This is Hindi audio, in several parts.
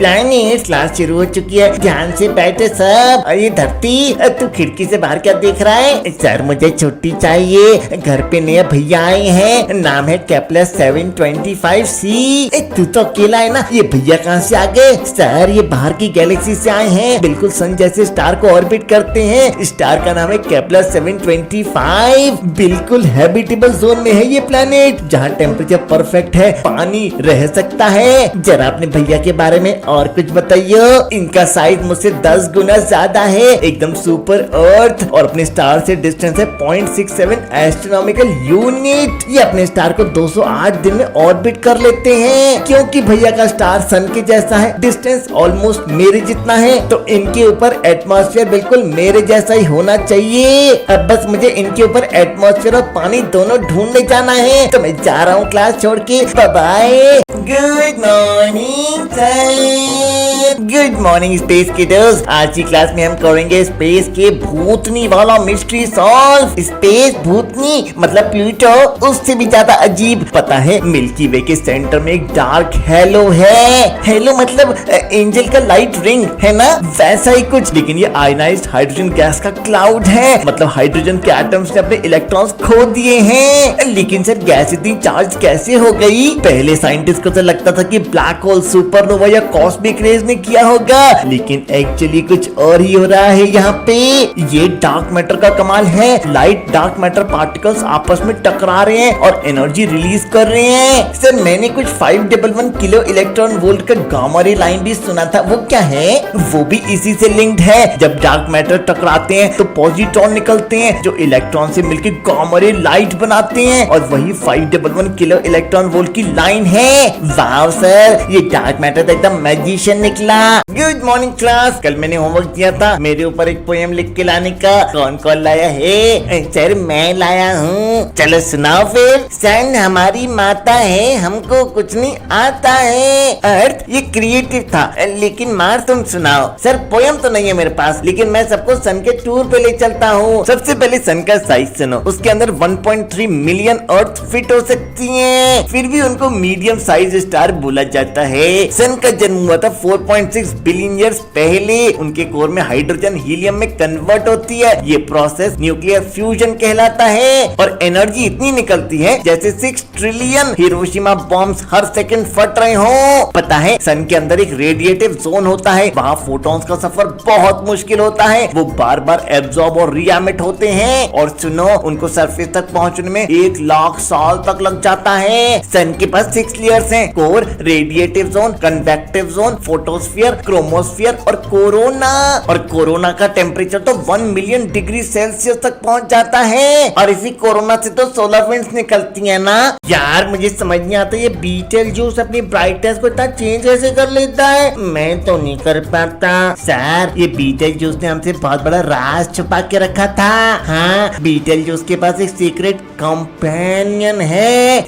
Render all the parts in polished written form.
प्लैनेट क्लास शुरू हो चुकी है, ध्यान से बैठे सब। और ये धरती, तू खिड़की से बाहर क्या देख रहा है? सर मुझे छुट्टी चाहिए, घर पे नया भैया आए हैं, नाम है केपलर 725c। तू तो अकेला है ना, ये भैया कहाँ से आ गए? सर ये बाहर की गैलेक्सी से आए हैं, बिल्कुल सन जैसे स्टार को ऑर्बिट करते हैं। स्टार का नाम है केपलर 725। बिल्कुल हैबिटेबल जोन में है ये प्लैनेट, जहाँ टेम्परेचर परफेक्ट है, पानी रह सकता है। जरा अपने भैया के बारे में और कुछ बताइए। इनका साइज मुझसे 10 गुना ज्यादा है, एकदम सुपर अर्थ, और अपने स्टार से डिस्टेंस है 0.67 एस्ट्रोनॉमिकल यूनिट। ये अपने स्टार को 208 दिन में ऑर्बिट कर लेते हैं। क्योंकि भैया का स्टार सन के जैसा है, डिस्टेंस ऑलमोस्ट मेरे जितना है, तो इनके ऊपर एटमॉस्फेयर बिल्कुल मेरे जैसा ही होना चाहिए। अब बस मुझे इनके ऊपर एटमॉस्फेयर और पानी दोनों ढूंढने जाना है, तो मैं जा रहा हूँ क्लास छोड़ के। Bye bye. Good morning sir. Good morning space kiddos. आज की क्लास में हम करेंगे स्पेस के भूतनी वाला मिस्ट्री सॉल्व। स्पेस भूतनी मतलब प्लूटो, उससे भी ज्यादा अजीब। पता है मिल्की वे के सेंटर में एक डार्क हेलो है। हेलो मतलब एंजल का लाइट रिंग है ना, वैसा ही कुछ, लेकिन ये आयनाइज्ड हाइड्रोजन गैस का क्लाउड है। मतलब हाइड्रोजन के एटम्स ने अपने इलेक्ट्रॉन्स खो दिए हैं। लेकिन सर गैस इतनी चार्ज कैसे हो गई? पहले साइंटिस्ट को तो लगता था कि ब्लैक होल, सुपरनोवा या कॉस्मिक रेज ने किया होगा, लेकिन एक्चुअली कुछ और ही हो रहा है यहाँ पे। ये डार्क मैटर का कमाल है। लाइट डार्क मैटर पार्टिकल्स आपस में टकरा रहे हैं और एनर्जी रिलीज कर रहे हैं। सर मैंने कुछ 511 किलो इलेक्ट्रॉन वोल्ट का गामा रे लाइन भी सुना था, वो क्या है? वो भी इसी से लिंक्ड है। जब डार्क मैटर टकराते हैं तो पॉजिट्रॉन निकलते हैं, जो इलेक्ट्रॉन से मिलकर गामा रे लाइट बनाते हैं, और वही 511 किलो इलेक्ट्रॉन वोल्ट की लाइन है। वाव सर, ये डार्क मैटर तो एकदम मैजिशियन निकला। Good morning class. कल मैंने होमवर्क दिया था मेरे ऊपर एक पोएम लिख के लाने का। कौन कौन लाया है? सर मैं लाया हूँ। चलो सुनाओ फिर। सन हमारी माता है, हमको कुछ नहीं आता है। अर्थ ये क्रिएटिव था, लेकिन मार तुम सुनाओ। सर पोएम तो नहीं है मेरे पास, लेकिन मैं सबको सन के टूर पे ले चलता हूँ। सबसे पहले सन का साइज सुनो। उसके अंदर 1.3 मिलियन अर्थ फिट हो सकती हैं। फिर भी उनको मीडियम साइज स्टार बोला जाता है। सन का जन्म हुआ था 4.6 बिलियन ईयर्स पहले। उनके कोर में हाइड्रोजन हीलियम में कन्वर्ट होती है। ये प्रोसेस न्यूक्लियर फ्यूजन कहलाता है, और एनर्जी इतनी निकलती है जैसे 6 ट्रिलियन हिरोशिमा बॉम्ब्स हर सेकंड फट रहे हो। पता है सन के अंदर एक रेडिएटिव जोन होता है, वहाँ फोटॉन्स का सफर बहुत मुश्किल होता है। वो बार बार एब्जॉर्ब और रीएमिट होते हैं, और सुनो उनको सरफेस तक पहुंचने में 1 लाख साल तक लग जाता है। सन के पास 6 लेयर्स हैं: core, radiative zone, convective zone, photosphere, chromosphere और कोरोना। और कोरोना का टेम्परेचर तो 1 मिलियन डिग्री सेल्सियस तक पहुंच जाता है, और इसी कोरोना से तो सोलर विंड्स निकलती है ना। यार मुझे समझ नहीं आता ये बीटलजूस अपनी ब्राइटनेस को इतना चेंज कैसे कर लेता है? मैं तो नहीं कर पाता। सर ये बीटलजूस ने हमसे बहुत बड़ा राज छुपा के रखा था। हाँ बीटलजूस के पास एक सीक्रेट कंपेनियन है?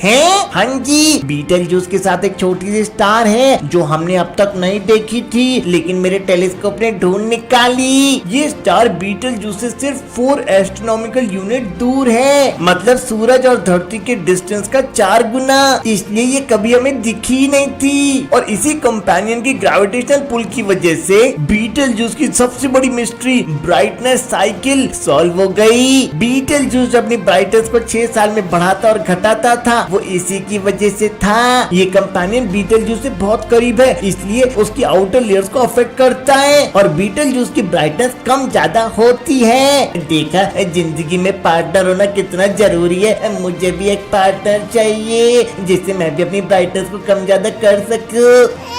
हाँ जी, बीटलजूस के साथ एक छोटी सी स्टार है जो हमने अब तक नहीं देखी थी, लेकिन मेरे टेलीस्कोप ने ढूंढ निकाली। ये स्टार बीटलजूस से सिर्फ 4 एस्ट्रोनॉमिकल यूनिट दूर है, मतलब सूरज और धरती के डिस्टेंस का 4 गुना। इसलिए ये कभी हमें दिखी ही नहीं थी, और इसी कंपेनियन की ग्रेविटेशनल पुल की वजह से बीटलजूस की सबसे बड़ी मिस्ट्री ब्राइटनेस साइकिल सॉल्व हो गई। बीटलजूस अपनी ब्राइटनेस को 6 साल में बढ़ाता और घटाता था, वो इसी की वजह से था। ये कंपेनियन बीटलजूस से बहुत करीब है, इसलिए उसकी आउटर लेयर्स को अफेक्ट करता है, और बीटलजूस की ब्राइटनेस कम ज्यादा होती है। देखा जिंदगी में पार्टनर होना कितना जरूरी है। मुझे भी एक पार्टनर चाहिए जिससे मैं भी अपनी ब्राइटनेस को कम ज्यादा कर सकूं।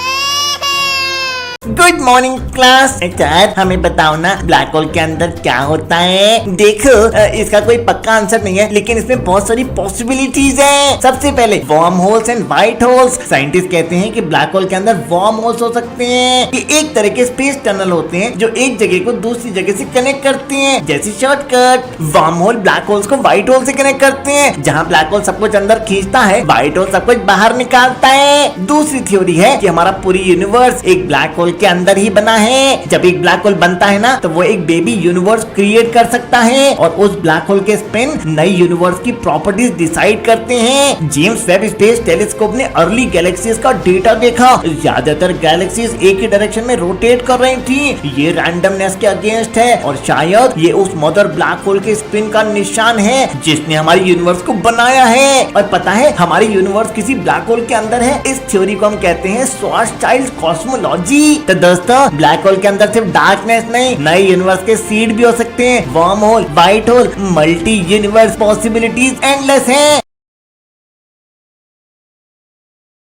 Good morning class. सर हमें बताओ ना ब्लैक होल के अंदर क्या होता है? देखो इसका कोई पक्का आंसर नहीं है, लेकिन इसमें बहुत सारी पॉसिबिलिटीज हैं। सबसे पहले worm holes and white holes. Scientist कहते हैं कि ब्लैक होल के अंदर वर्म होल्स हो सकते हैं, कि एक तरह के स्पेस टनल होते हैं जो एक जगह को दूसरी जगह से कनेक्ट करते हैं, जैसे shortcut. Worm hole black holes को व्हाइट होल से कनेक्ट करते हैं। जहाँ ब्लैक होल सब कुछ अंदर खींचता है, व्हाइट होल सब कुछ बाहर निकालता है। दूसरी थ्योरी है कि हमारा पूरी यूनिवर्स एक ब्लैक होल के अंदर ही बना है। जब एक ब्लैक होल बनता है ना तो वो एक बेबी यूनिवर्स क्रिएट कर सकता है और उस ब्लैक होल के स्पिन नई यूनिवर्स की प्रॉपर्टीज डिसाइड करते हैं। जेम्स वेब स्पेस टेलीस्कोप ने अर्ली गैलेक्सीज का डेटा देखा। ज्यादातर गैलेक्सीज एक ही डायरेक्शन में रोटेट कर रही थी। ये रैंडमनेस के अगेंस्ट है और शायद ये उस मदर ब्लैक होल के स्पिन का निशान है जिसने हमारी यूनिवर्स को बनाया है। और पता है हमारी यूनिवर्स किसी ब्लैक होल के अंदर है। इस थ्योरी को हम कहते हैं श्वार्ज़चाइल्ड कॉस्मोलॉजी। तो दोस्तों ब्लैक होल के अंदर सिर्फ डार्कनेस नहीं, नए यूनिवर्स के सीड भी हो सकते हैं। Worm hole, white hole, multi universe possibilities endless हैं।